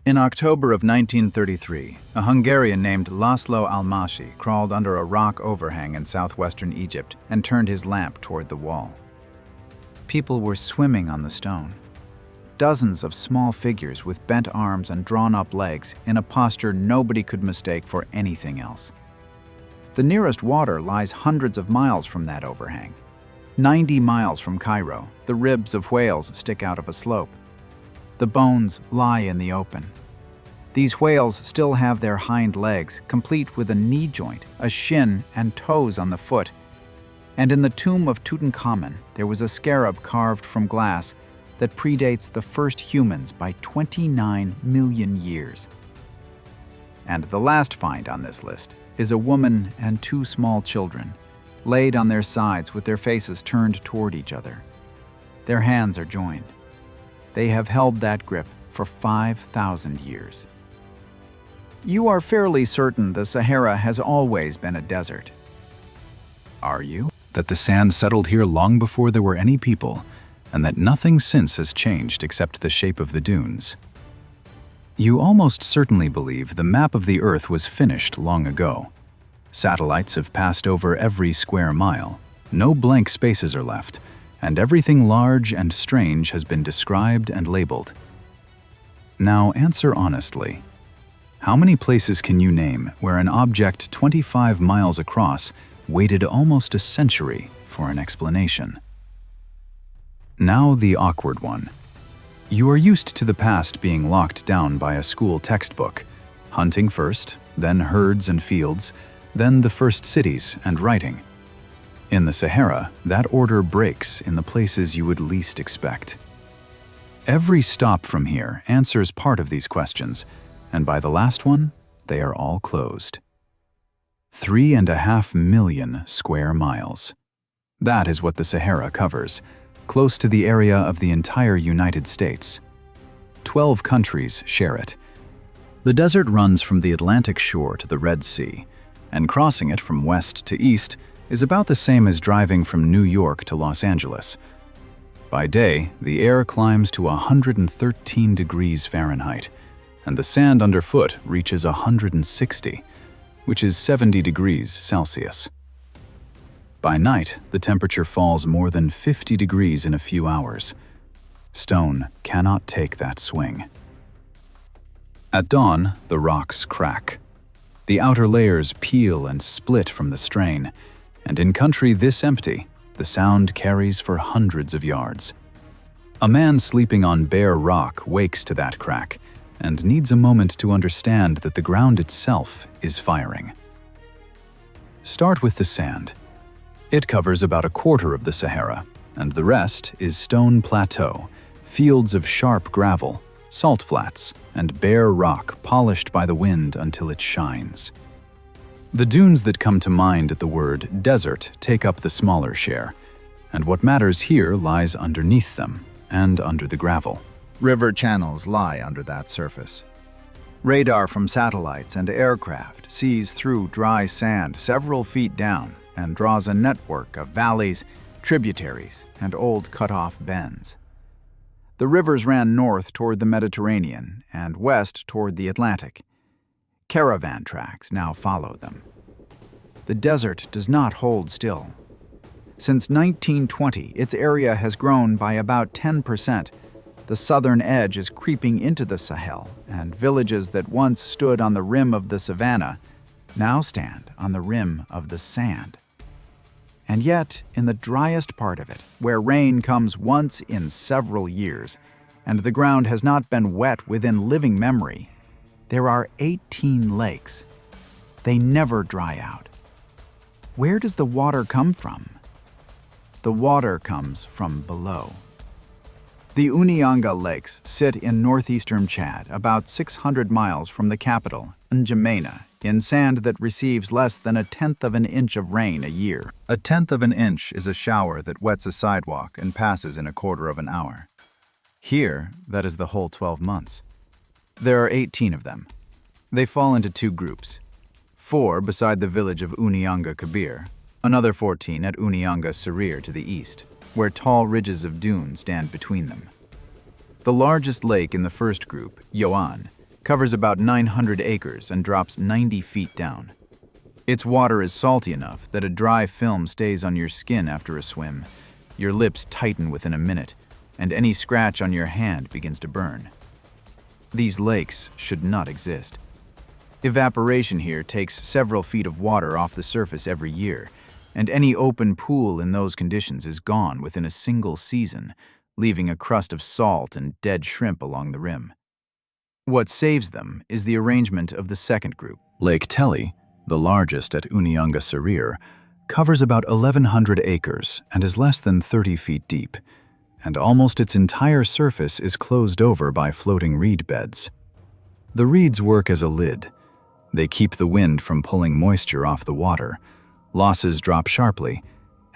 In October of 1933, a Hungarian named Lászlo Almásy crawled under a rock overhang in southwestern Egypt and turned his lamp toward the wall. People were swimming on the stone. Dozens of small figures with bent arms and drawn-up legs in a posture nobody could mistake for anything else. The nearest water lies hundreds of miles from that overhang. 90 miles from Cairo, the ribs of whales stick out of a slope. The bones lie in the open. These whales still have their hind legs, complete with a knee joint, a shin, and toes on the foot. And in the tomb of Tutankhamun, there was a scarab carved from glass that predates the first humans by 29 million years. And the last find on this list is a woman and two small children, laid on their sides with their faces turned toward each other. Their hands are joined. They have held that grip for 5,000 years. You are fairly certain the Sahara has always been a desert. Are you? That the sand settled here long before there were any people, and that nothing since has changed except the shape of the dunes. You almost certainly believe the map of the Earth was finished long ago. Satellites have passed over every square mile. No blank spaces are left, and everything large and strange has been described and labeled. Now answer honestly. How many places can you name where an object 25 miles across waited almost a century for an explanation? Now the awkward one. You are used to the past being locked down by a school textbook. Hunting first, then herds and fields, then the first cities and writing. In the Sahara, that order breaks in the places you would least expect. Every stop from here answers part of these questions, and by the last one, they are all closed. 3.5 million square miles. That is what the Sahara covers, close to the area of the entire United States. 12 countries share it. The desert runs from the Atlantic shore to the Red Sea, and crossing it from west to east is about the same as driving from New York to Los Angeles. By day, the air climbs to 113 degrees Fahrenheit, and the sand underfoot reaches 160, which is 70 degrees Celsius. By night, the temperature falls more than 50 degrees in a few hours. Stone cannot take that swing. At dawn, the rocks crack. The outer layers peel and split from the strain, and in country this empty, the sound carries for hundreds of yards. A man sleeping on bare rock wakes to that crack and needs a moment to understand that the ground itself is firing. Start with the sand. It covers about a quarter of the Sahara, and the rest is stone plateau, fields of sharp gravel, salt flats, and bare rock polished by the wind until it shines. The dunes that come to mind at the word desert take up the smaller share, and what matters here lies underneath them and under the gravel. River channels lie under that surface. Radar from satellites and aircraft sees through dry sand several feet down and draws a network of valleys, tributaries, and old cut-off bends. The rivers ran north toward the Mediterranean and west toward the Atlantic. Caravan tracks now follow them. The desert does not hold still. Since 1920, its area has grown by about 10%. The southern edge is creeping into the Sahel, and villages that once stood on the rim of the savanna now stand on the rim of the sand. And yet, in the driest part of it, where rain comes once in several years, and the ground has not been wet within living memory, there are 18 lakes. They never dry out. Where does the water come from? The water comes from below. The Unyanga Lakes sit in northeastern Chad, about 600 miles from the capital, N'Djamena, in sand that receives less than 1/10 of an inch of rain a year. 1/10 of an inch is a shower that wets a sidewalk and passes in 1/4 of an hour. Here, that is the whole 12 months. There are 18 of them. They fall into two groups. 4 beside the village of Unyanga Kabir, another 14 at Unyanga Sarir to the east, where tall ridges of dune stand between them. The largest lake in the first group, Yoan, covers about 900 acres and drops 90 feet down. Its water is salty enough that a dry film stays on your skin after a swim. Your lips tighten within a minute, and any scratch on your hand begins to burn. These lakes should not exist. Evaporation here takes several feet of water off the surface every year, and any open pool in those conditions is gone within a single season, leaving a crust of salt and dead shrimp along the rim. What saves them is the arrangement of the second group. Lake Teli, the largest at Unianga Sarir, covers about 1,100 acres and is less than 30 feet deep, and almost its entire surface is closed over by floating reed beds. The reeds work as a lid. They keep the wind from pulling moisture off the water. Losses drop sharply,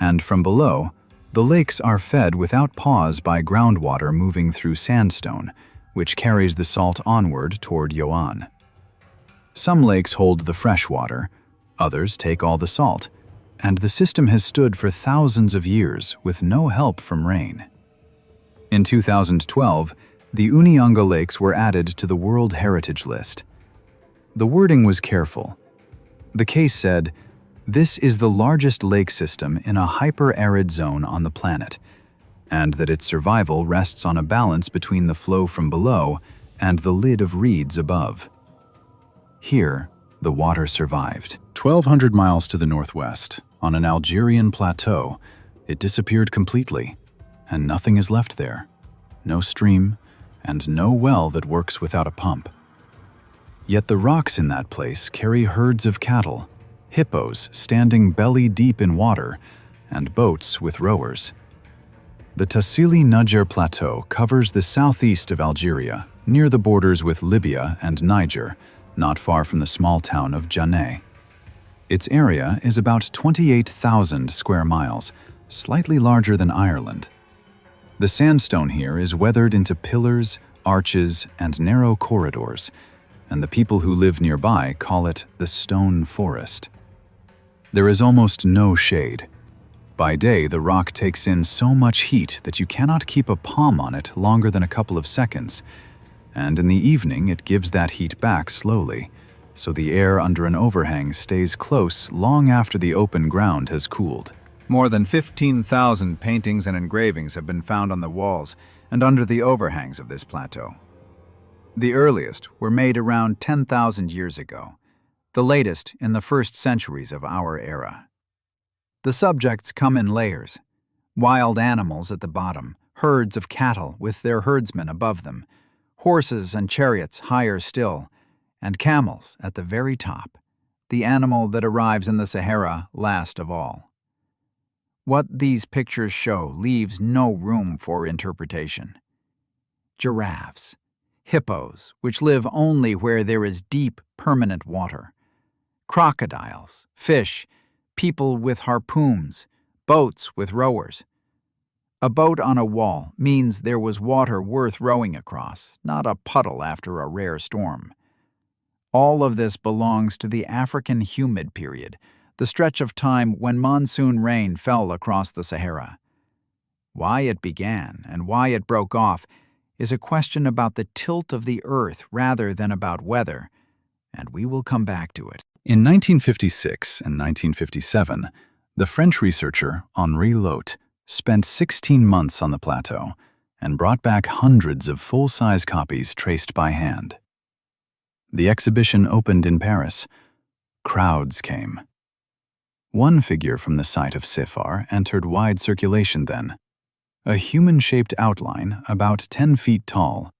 and from below, the lakes are fed without pause by groundwater moving through sandstone, which carries the salt onward toward Yoan. Some lakes hold the fresh water, others take all the salt, and the system has stood for thousands of years with no help from rain. In 2012, the Unianga Lakes were added to the World Heritage List. The wording was careful. The case said, "This is the largest lake system in a hyper-arid zone on the planet," and that its survival rests on a balance between the flow from below and the lid of reeds above. Here, the water survived. 1,200 miles to the northwest, on an Algerian plateau, it disappeared completely, and nothing is left there. No stream, and no well that works without a pump. Yet the rocks in that place carry herds of cattle, hippos standing belly deep in water, and boats with rowers. The Tassili Niger Plateau covers the southeast of Algeria, near the borders with Libya and Niger, not far from the small town of Djanné. Its area is about 28,000 square miles, slightly larger than Ireland. The sandstone here is weathered into pillars, arches, and narrow corridors, and the people who live nearby call it the Stone Forest. There is almost no shade. By day, the rock takes in so much heat that you cannot keep a palm on it longer than a couple of seconds, and in the evening it gives that heat back slowly, so the air under an overhang stays close long after the open ground has cooled. More than 15,000 paintings and engravings have been found on the walls and under the overhangs of this plateau. The earliest were made around 10,000 years ago, the latest in the first centuries of our era. The subjects come in layers: wild animals at the bottom, herds of cattle with their herdsmen above them, horses and chariots higher still, and camels at the very top, the animal that arrives in the Sahara last of all. What these pictures show leaves no room for interpretation. Giraffes, hippos, which live only where there is deep, permanent water, crocodiles, fish, people with harpoons, boats with rowers. A boat on a wall means there was water worth rowing across, not a puddle after a rare storm. All of this belongs to the African humid period, the stretch of time when monsoon rain fell across the Sahara. Why it began and why it broke off is a question about the tilt of the earth rather than about weather, and we will come back to it. In 1956 and 1957, the French researcher Henri Lot spent 16 months on the plateau and brought back hundreds of full-size copies traced by hand. The exhibition opened in Paris. Crowds came. One figure from the site of Sefar entered wide circulation then, a human-shaped outline about 10 feet tall,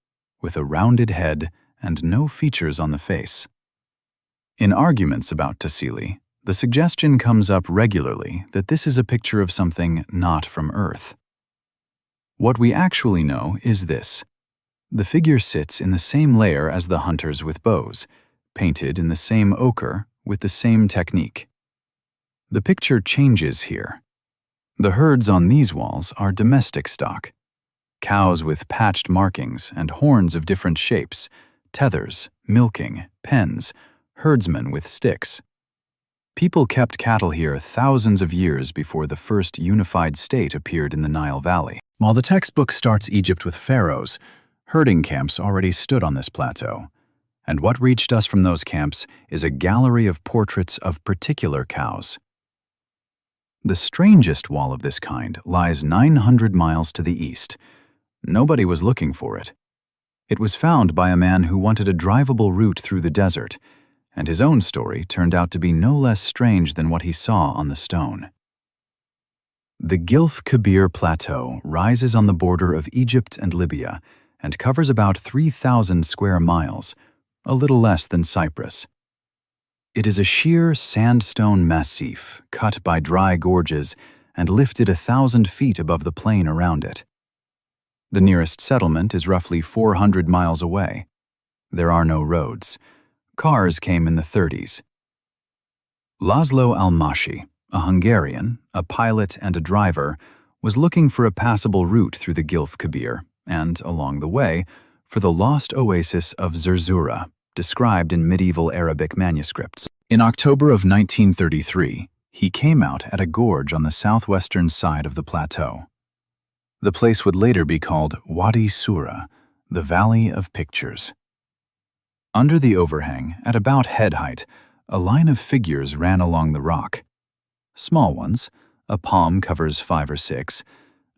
with a rounded head and no features on the face. In arguments about Tassili, the suggestion comes up regularly that this is a picture of something not from Earth. What we actually know is this: the figure sits in the same layer as the hunters with bows, painted in the same ochre with the same technique. The picture changes here. The herds on these walls are domestic stock. Cows with patched markings and horns of different shapes, tethers, milking, pens, herdsmen with sticks. People kept cattle here thousands of years before the first unified state appeared in the Nile Valley. While the textbook starts Egypt with pharaohs, herding camps already stood on this plateau. And what reached us from those camps is a gallery of portraits of particular cows. The strangest wall of this kind lies 900 miles to the east. Nobody was looking for it. It was found by a man who wanted a drivable route through the desert, and his own story turned out to be no less strange than what he saw on the stone. The Gilf Kebir Plateau rises on the border of Egypt and Libya and covers about 3,000 square miles, a little less than Cyprus. It is a sheer sandstone massif cut by dry gorges and lifted 1,000 feet above the plain around it. The nearest settlement is roughly 400 miles away. There are no roads. Cars came in the 30s. Lászlo Almásy, a Hungarian, a pilot and a driver, was looking for a passable route through the Gilf Kebir and, along the way, for the lost oasis of Zerzura, described in medieval Arabic manuscripts. In October of 1933, he came out at a gorge on the southwestern side of the plateau. The place would later be called Wadi Sura, the Valley of Pictures. Under the overhang, at about head height, a line of figures ran along the rock. Small ones, a palm covers 5 or 6,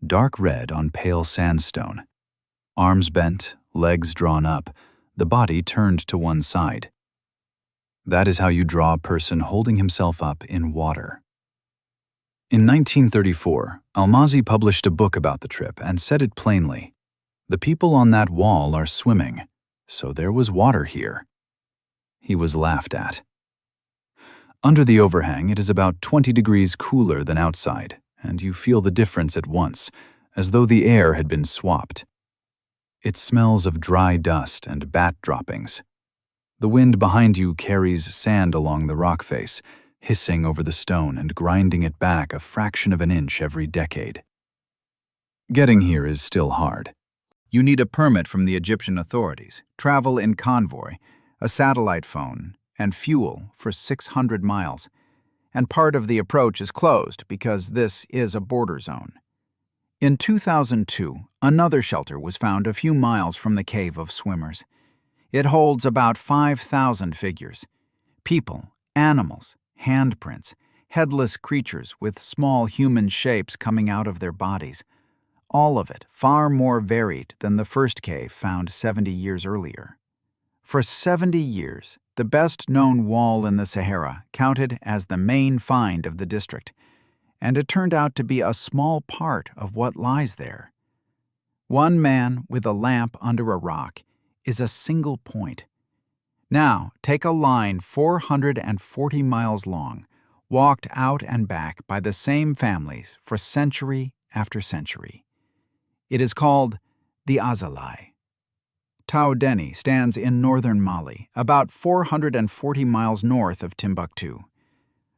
dark red on pale sandstone. Arms bent, legs drawn up, the body turned to one side. That is how you draw a person holding himself up in water. In 1934, Almásy published a book about the trip and said it plainly. The people on that wall are swimming, so there was water here. He was laughed at. Under the overhang, it is about 20 degrees cooler than outside, and you feel the difference at once, as though the air had been swapped. It smells of dry dust and bat droppings. The wind behind you carries sand along the rock face, hissing over the stone and grinding it back a fraction of an inch every decade. Getting here is still hard. You need a permit from the Egyptian authorities, travel in convoy, a satellite phone, and fuel for 600 miles. And part of the approach is closed because this is a border zone. In 2002, another shelter was found a few miles from the Cave of Swimmers. It holds about 5,000 figures. People, animals, handprints, headless creatures with small human shapes coming out of their bodies. All of it far more varied than the first cave found 70 years earlier. For 70 years, the best-known wall in the Sahara counted as the main find of the district, and it turned out to be a small part of what lies there. One man with a lamp under a rock is a single point. Now, take a line 440 miles long, walked out and back by the same families for century after century. It is called the Azalai. Tao Deni stands in northern Mali, about 440 miles north of Timbuktu.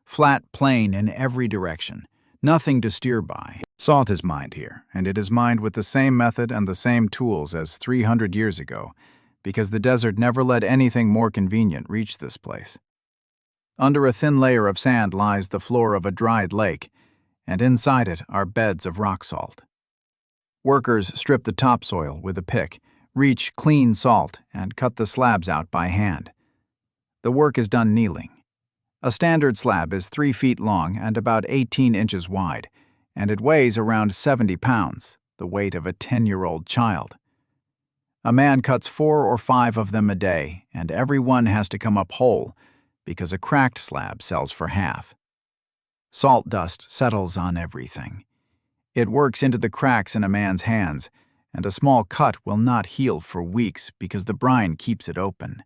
Flat plain in every direction, nothing to steer by. Salt is mined here, and it is mined with the same method and the same tools as 300 years ago, because the desert never let anything more convenient reach this place. Under a thin layer of sand lies the floor of a dried lake, and inside it are beds of rock salt. Workers strip the topsoil with a pick, reach clean salt, and cut the slabs out by hand. The work is done kneeling. A standard slab is 3 feet long and about 18 inches wide, and it weighs around 70 pounds, the weight of a 10-year-old child. A man cuts 4 or 5 of them a day, and every one has to come up whole, because a cracked slab sells for half. Salt dust settles on everything. It works into the cracks in a man's hands, and a small cut will not heal for weeks because the brine keeps it open.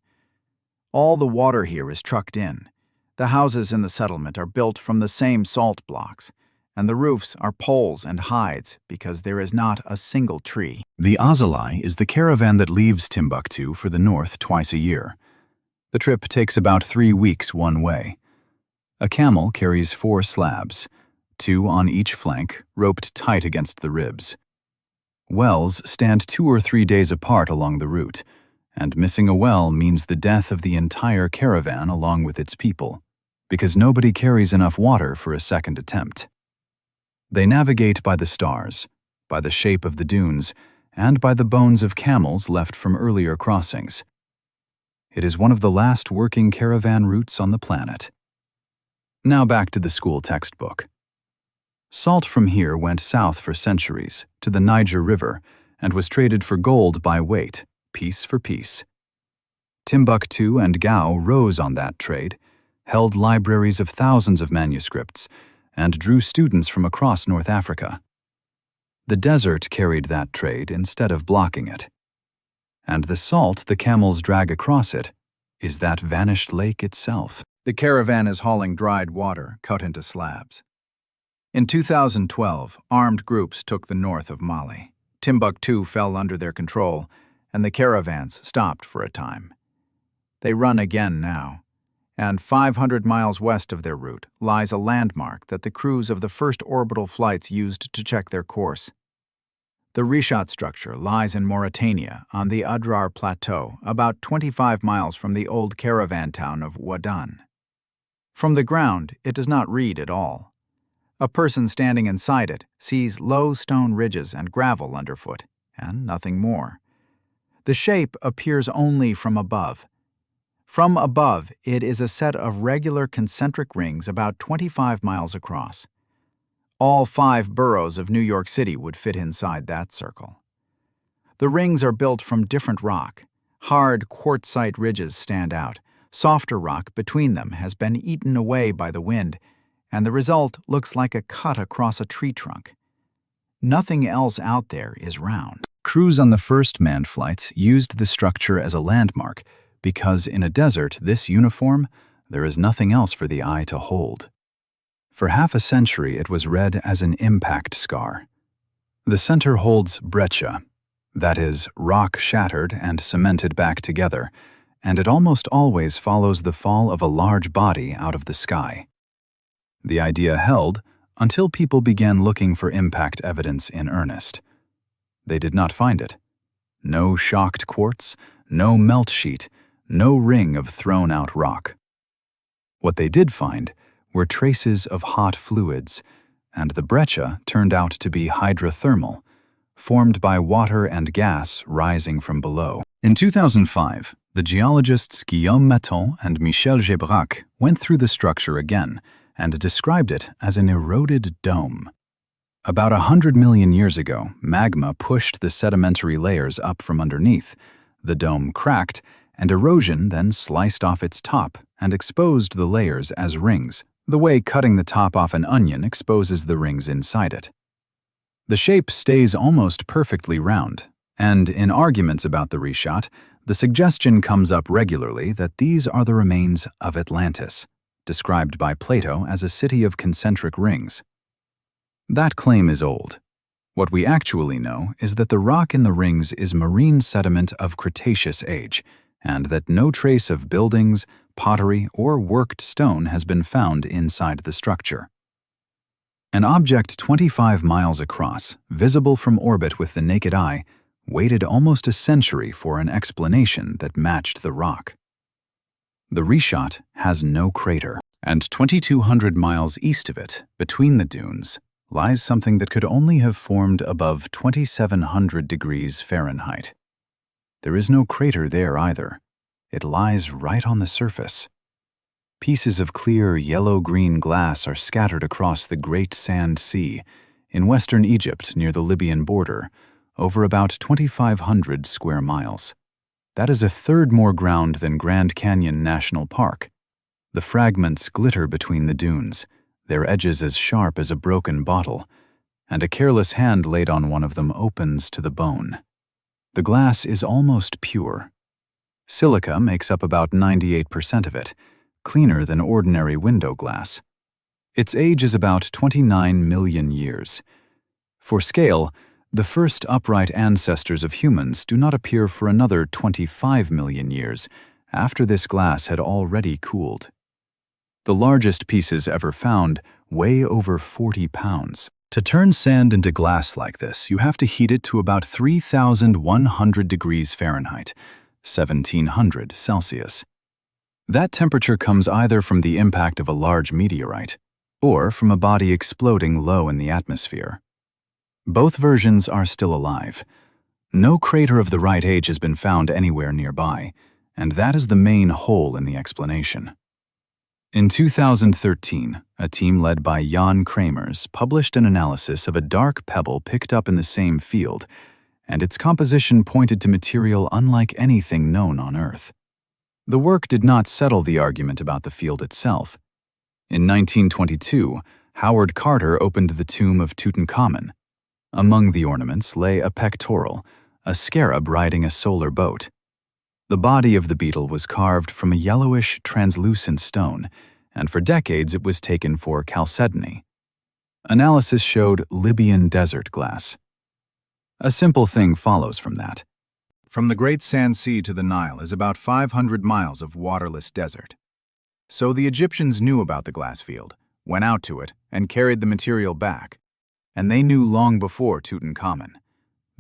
All the water here is trucked in. The houses in the settlement are built from the same salt blocks, and the roofs are poles and hides because there is not a single tree. The Azalai is the caravan that leaves Timbuktu for the north twice a year. The trip takes about 3 weeks one way. A camel carries 4 slabs, 2 on each flank, roped tight against the ribs. Wells stand 2 or 3 days apart along the route, and missing a well means the death of the entire caravan along with its people, because nobody carries enough water for a second attempt. They navigate by the stars, by the shape of the dunes, and by the bones of camels left from earlier crossings. It is one of the last working caravan routes on the planet. Now back to the school textbook. Salt from here went south for centuries, to the Niger River, and was traded for gold by weight, piece for piece. Timbuktu and Gao rose on that trade, held libraries of thousands of manuscripts, and drew students from across North Africa. The desert carried that trade instead of blocking it. And the salt the camels drag across it is that vanished lake itself. The caravan is hauling dried water cut into slabs. In 2012, armed groups took the north of Mali. Timbuktu fell under their control, and the caravans stopped for a time. They run again now, and 500 miles west of their route lies a landmark that the crews of the first orbital flights used to check their course. The Rishat structure lies in Mauritania on the Adrar Plateau, about 25 miles from the old caravan town of Wadan. From the ground, it does not read at all. A person standing inside it sees low stone ridges and gravel underfoot, and nothing more. The shape appears only from above. From above, it is a set of regular concentric rings about 25 miles across. All 5 boroughs of New York City would fit inside that circle. The rings are built from different rock. Hard quartzite ridges stand out. Softer rock between them has been eaten away by the wind, and the result looks like a cut across a tree trunk. Nothing else out there is round. Crews on the first manned flights used the structure as a landmark because in a desert this uniform, there is nothing else for the eye to hold. For half a century it was read as an impact scar. The center holds breccia, that is, rock shattered and cemented back together, and it almost always follows the fall of a large body out of the sky. The idea held until people began looking for impact evidence in earnest. They did not find it. No shocked quartz, no melt sheet, no ring of thrown-out rock. What they did find were traces of hot fluids, and the breccia turned out to be hydrothermal, formed by water and gas rising from below. In 2005, the geologists Guillaume Metton and Michel Gebrac went through the structure again and described it as an eroded dome. About 100 million years ago, magma pushed the sedimentary layers up from underneath. The dome cracked, and erosion then sliced off its top and exposed the layers as rings, the way cutting the top off an onion exposes the rings inside it. The shape stays almost perfectly round, and in arguments about the Rishat, the suggestion comes up regularly that these are the remains of Atlantis, described by Plato as a city of concentric rings. That claim is old. What we actually know is that the rock in the rings is marine sediment of Cretaceous age, and that no trace of buildings, pottery, or worked stone has been found inside the structure. An object 25 miles across, visible from orbit with the naked eye, waited almost a century for an explanation that matched the rock. The Rishat has no crater, and 2,200 miles east of it, between the dunes, lies something that could only have formed above 2,700 degrees Fahrenheit. There is no crater there either. It lies right on the surface. Pieces of clear yellow-green glass are scattered across the Great Sand Sea in western Egypt near the Libyan border, over about 2,500 square miles. That is a third more ground than Grand Canyon National Park. The fragments glitter between the dunes, their edges as sharp as a broken bottle, and a careless hand laid on one of them opens to the bone. The glass is almost pure. Silica makes up about 98% of it, cleaner than ordinary window glass. Its age is about 29 million years. For scale, the first upright ancestors of humans do not appear for another 25 million years, after this glass had already cooled. The largest pieces ever found weigh over 40 pounds. To turn sand into glass like this, you have to heat it to about 3,100 degrees Fahrenheit, 1,700 Celsius. That temperature comes either from the impact of a large meteorite or from a body exploding low in the atmosphere. Both versions are still alive. No crater of the right age has been found anywhere nearby, and that is the main hole in the explanation. In 2013, a team led by Jan Kramers published an analysis of a dark pebble picked up in the same field, and its composition pointed to material unlike anything known on Earth. The work did not settle the argument about the field itself. In 1922, Howard Carter opened the tomb of Tutankhamun. Among the ornaments lay a pectoral, a scarab riding a solar boat. The body of the beetle was carved from a yellowish, translucent stone, and for decades it was taken for chalcedony. Analysis showed Libyan desert glass. A simple thing follows from that. From the Great Sand Sea to the Nile is about 500 miles of waterless desert. So the Egyptians knew about the glass field, went out to it, and carried the material back. And they knew long before Tutankhamun.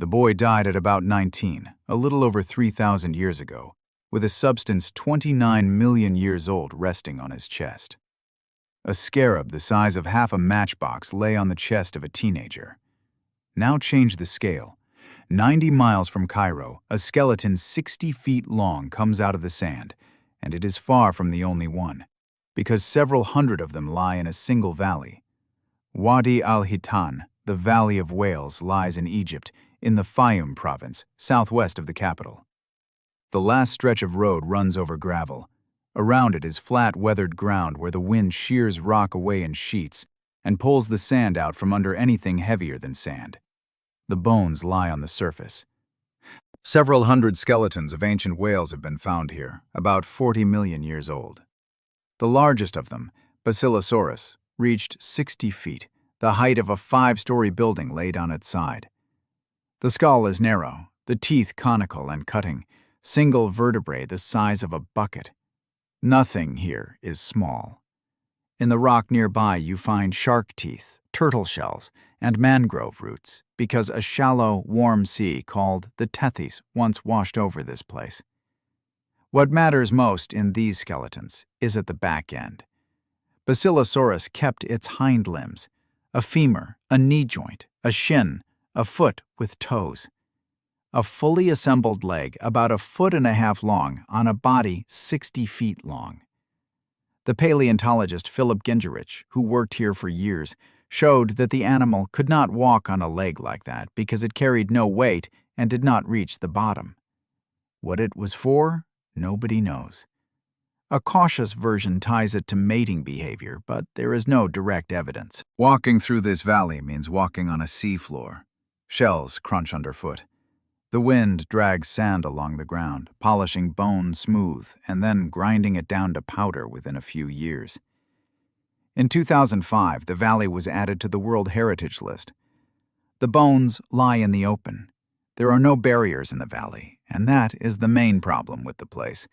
The boy died at about 19, a little over 3,000 years ago, with a substance 29 million years old resting on his chest. A scarab the size of half a matchbox lay on the chest of a teenager. Now change the scale. 90 miles from Cairo, a skeleton 60 feet long comes out of the sand, and it is far from the only one, because several hundred of them lie in a single valley. Wadi al-Hitan, the Valley of Whales, lies in Egypt, in the Fayum province, southwest of the capital. The last stretch of road runs over gravel. Around it is flat, weathered ground where the wind shears rock away in sheets and pulls the sand out from under anything heavier than sand. The bones lie on the surface. Several hundred skeletons of ancient whales have been found here, about 40 million years old. The largest of them, Basilosaurus, reached 60 feet, the height of a 5-story building laid on its side. The skull is narrow, the teeth conical and cutting, single vertebrae the size of a bucket. Nothing here is small. In the rock nearby you find shark teeth, turtle shells, and mangrove roots, because a shallow, warm sea called the Tethys once washed over this place. What matters most in these skeletons is at the back end. Basilosaurus kept its hind limbs, a femur, a knee joint, a shin, a foot with toes. A fully assembled leg about 1.5 feet long on a body 60 feet long. The paleontologist Philip Gingerich, who worked here for years, showed that the animal could not walk on a leg like that because it carried no weight and did not reach the bottom. What it was for, nobody knows. A cautious version ties it to mating behavior, but there is no direct evidence. Walking through this valley means walking on a seafloor. Shells crunch underfoot. The wind drags sand along the ground, polishing bone smooth and then grinding it down to powder within a few years. In 2005, the valley was added to the World Heritage List. The bones lie in the open. There are no barriers in the valley, and that is the main problem with the place,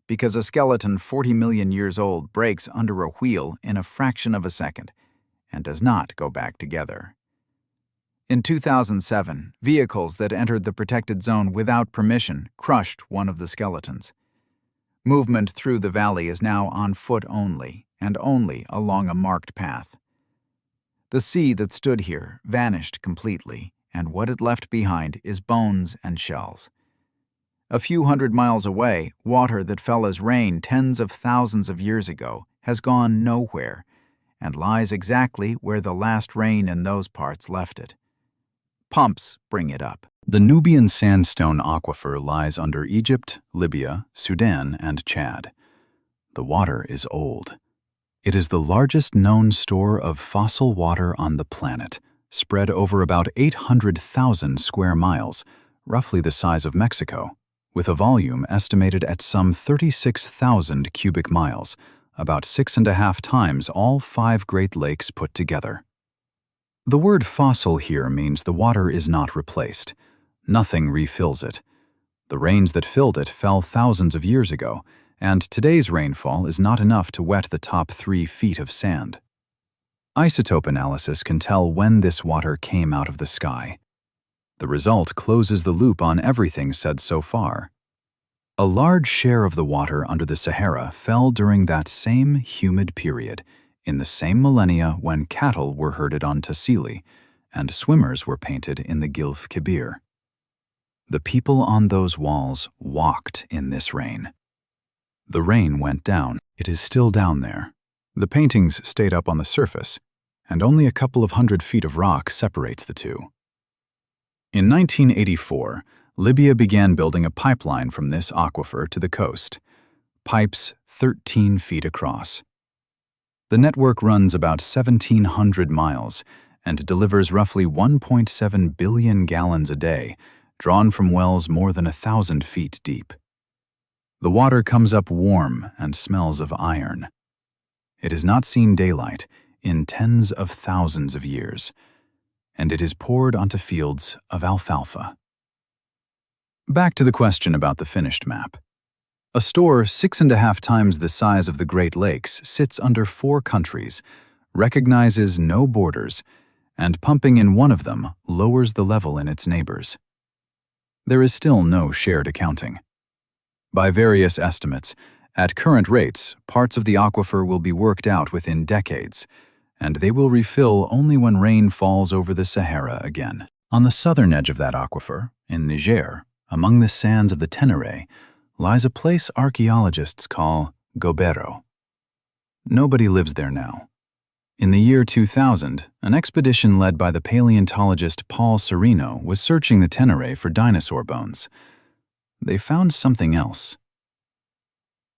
because a skeleton 40 million years old breaks under a wheel in a fraction of a second and does not go back together. In 2007, vehicles that entered the protected zone without permission crushed one of the skeletons. Movement through the valley is now on foot only, and only along a marked path. The sea that stood here vanished completely, and what it left behind is bones and shells. A few hundred miles away, water that fell as rain tens of thousands of years ago has gone nowhere, and lies exactly where the last rain in those parts left it. Pumps bring it up. The Nubian sandstone aquifer lies under Egypt, Libya, Sudan, and Chad. The water is old. It is the largest known store of fossil water on the planet, spread over about 800,000 square miles, roughly the size of Mexico, with a volume estimated at some 36,000 cubic miles, about 6.5 times all 5 Great Lakes put together. The word fossil here means the water is not replaced. Nothing refills it. The rains that filled it fell thousands of years ago, and today's rainfall is not enough to wet the top 3 feet of sand. Isotope analysis can tell when this water came out of the sky. The result closes the loop on everything said so far. A large share of the water under the Sahara fell during that same humid period, in the same millennia when cattle were herded on Tassili and swimmers were painted in the Gilf Kebir. The people on those walls walked in this rain. The rain went down. It is still down there. The paintings stayed up on the surface, and only a couple of 100 feet of rock separates the two. In 1984, Libya began building a pipeline from this aquifer to the coast, pipes 13 feet across. The network runs about 1,700 miles and delivers roughly 1.7 billion gallons a day, drawn from wells more than 1,000 feet deep. The water comes up warm and smells of iron. It has not seen daylight in tens of thousands of years, and it is poured onto fields of alfalfa. Back to the question about the finished map. A store 6.5 times the size of the Great Lakes sits under 4 countries, recognizes no borders, and pumping in one of them lowers the level in its neighbors. There is still no shared accounting. By various estimates, at current rates, parts of the aquifer will be worked out within decades, and they will refill only when rain falls over the Sahara again. On the southern edge of that aquifer, in Niger, among the sands of the Tenere, lies a place archaeologists call Gobero. Nobody lives there now. In the year 2000, an expedition led by the paleontologist Paul Sereno was searching the Tenere for dinosaur bones. They found something else.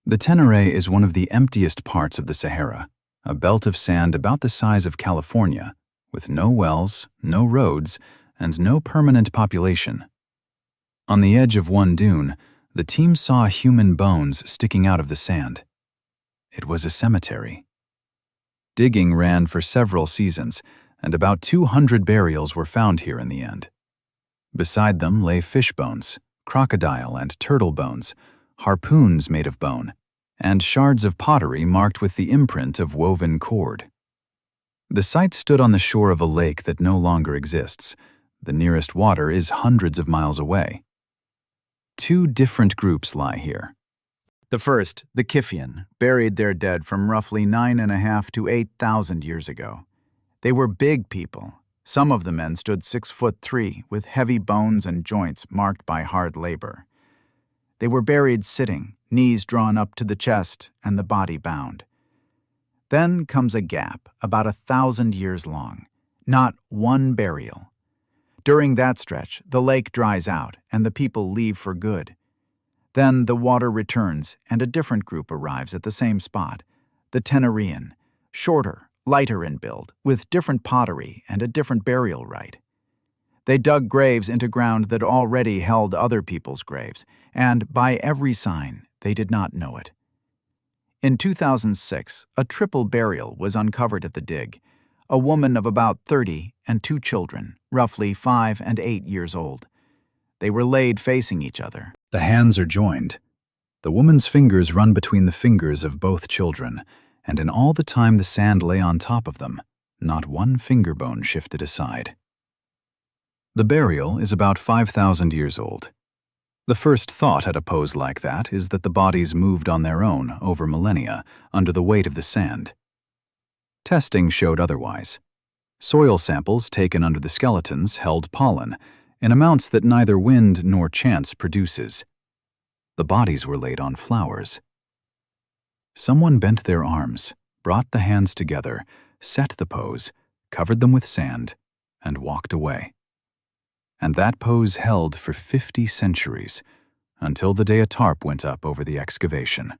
The Tenere is one of the emptiest parts of the Sahara, a belt of sand about the size of California, with no wells, no roads, and no permanent population. On the edge of one dune, the team saw human bones sticking out of the sand. It was a cemetery. Digging ran for several seasons, and about 200 burials were found here in the end. Beside them lay fish bones, crocodile and turtle bones, harpoons made of bone, and shards of pottery marked with the imprint of woven cord. The site stood on the shore of a lake that no longer exists. The nearest water is hundreds of miles away. 2 different groups lie here. The first, the Kiffian, buried their dead from roughly 9,500 to 8,000 years ago. They were big people. Some of the men stood 6'3", with heavy bones and joints marked by hard labor. They were buried sitting, knees drawn up to the chest and the body bound. Then comes a gap about 1,000 years long, not one burial. During that stretch, the lake dries out and the people leave for good. Then the water returns and a different group arrives at the same spot, the Tenerean, shorter, lighter in build, with different pottery and a different burial rite. They dug graves into ground that already held other people's graves, and by every sign, they did not know it. In 2006, a triple burial was uncovered at the dig, a woman of about 30 and 2 children, roughly 5 and 8 years old. They were laid facing each other. The hands are joined. The woman's fingers run between the fingers of both children, and in all the time the sand lay on top of them, not one finger bone shifted aside. The burial is about 5,000 years old. The first thought at a pose like that is that the bodies moved on their own over millennia under the weight of the sand. Testing showed otherwise. Soil samples taken under the skeletons held pollen, in amounts that neither wind nor chance produces. The bodies were laid on flowers. Someone bent their arms, brought the hands together, set the pose, covered them with sand, and walked away. And that pose held for 50 centuries, until the day a tarp went up over the excavation.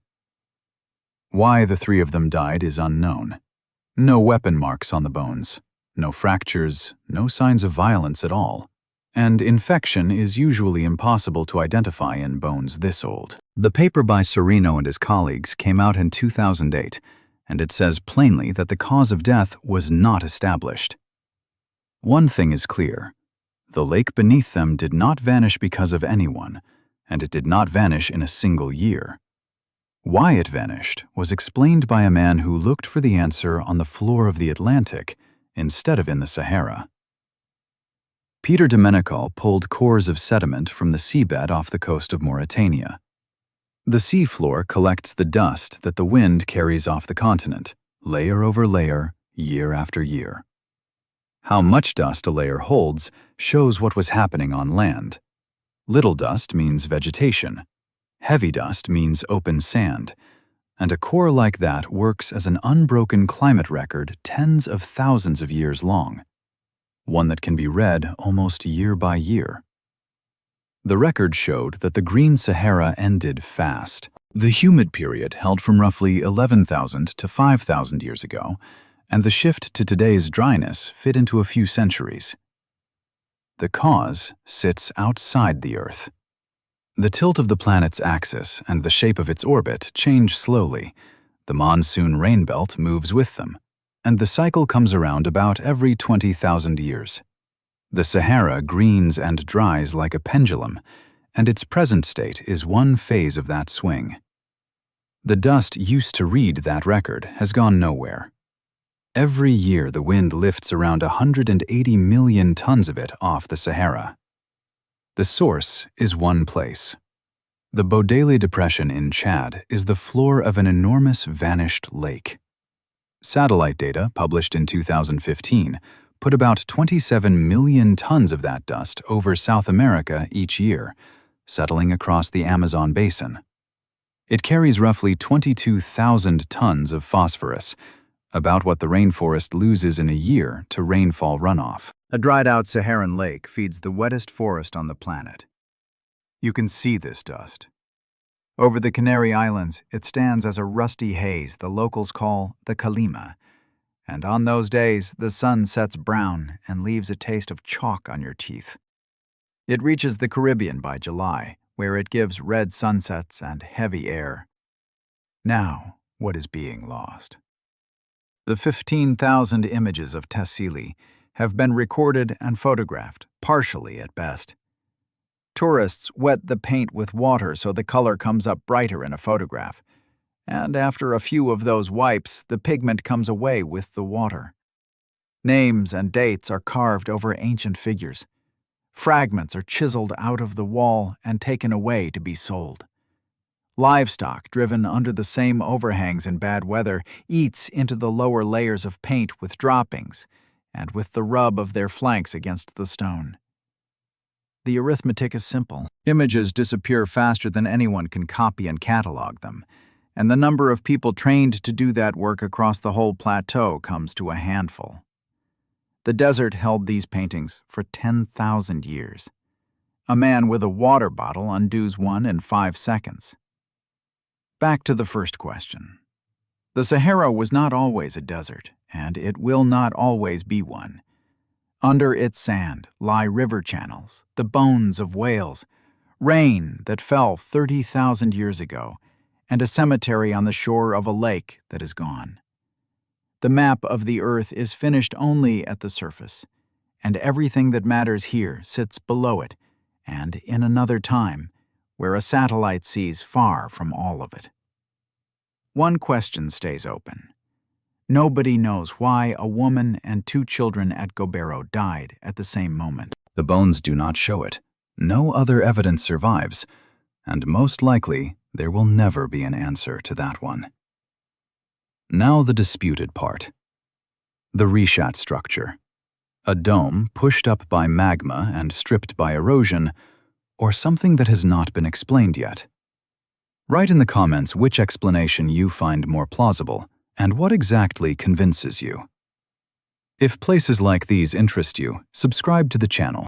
Why the 3 of them died is unknown. No weapon marks on the bones, no fractures, no signs of violence at all. And infection is usually impossible to identify in bones this old. The paper by Sereno and his colleagues came out in 2008, and it says plainly that the cause of death was not established. One thing is clear. The lake beneath them did not vanish because of anyone, and it did not vanish in a single year. Why it vanished was explained by a man who looked for the answer on the floor of the Atlantic instead of in the Sahara. Peter Domenical pulled cores of sediment from the seabed off the coast of Mauritania. The seafloor collects the dust that the wind carries off the continent, layer over layer, year after year. How much dust a layer holds shows what was happening on land. Little dust means vegetation. Heavy dust means open sand, and a core like that works as an unbroken climate record tens of thousands of years long, one that can be read almost year by year. The record showed that the Green Sahara ended fast. The humid period held from roughly 11,000 to 5,000 years ago, and the shift to today's dryness fit into a few centuries. The cause sits outside the Earth. The tilt of the planet's axis and the shape of its orbit change slowly. The monsoon rain belt moves with them, and the cycle comes around about every 20,000 years. The Sahara greens and dries like a pendulum, and its present state is one phase of that swing. The dust used to read that record has gone nowhere. Every year the wind lifts around 180 million tons of it off the Sahara. The source is one place. The Bodele Depression in Chad is the floor of an enormous vanished lake. Satellite data published in 2015 put about 27 million tons of that dust over South America each year, settling across the Amazon basin. It carries roughly 22,000 tons of phosphorus, about what the rainforest loses in a year to rainfall runoff. A dried-out Saharan lake feeds the wettest forest on the planet. You can see this dust. Over the Canary Islands, it stands as a rusty haze the locals call the kalima, and on those days the sun sets brown and leaves a taste of chalk on your teeth. It reaches the Caribbean by July, where it gives red sunsets and heavy air. Now, what is being lost? The 15,000 images of Tassili have been recorded and photographed, partially at best. Tourists wet the paint with water so the color comes up brighter in a photograph, and after a few of those wipes, the pigment comes away with the water. Names and dates are carved over ancient figures. Fragments are chiseled out of the wall and taken away to be sold. Livestock, driven under the same overhangs in bad weather, eats into the lower layers of paint with droppings and with the rub of their flanks against the stone. The arithmetic is simple. Images disappear faster than anyone can copy and catalog them, and the number of people trained to do that work across the whole plateau comes to a handful. The desert held these paintings for 10,000 years. A man with a water bottle undoes one in 5 seconds. Back to the first question. The Sahara was not always a desert, and it will not always be one. Under its sand lie river channels, the bones of whales, rain that fell 30,000 years ago, and a cemetery on the shore of a lake that is gone. The map of the Earth is finished only at the surface, and everything that matters here sits below it and in another time, where a satellite sees far from all of it. One question stays open. Nobody knows why a woman and 2 children at Gobero died at the same moment. The bones do not show it. No other evidence survives, and most likely there will never be an answer to that one. Now the disputed part. The Reshat structure. A dome pushed up by magma and stripped by erosion, or something that has not been explained yet. Write in the comments which explanation you find more plausible and what exactly convinces you. If places like these interest you, subscribe to the channel.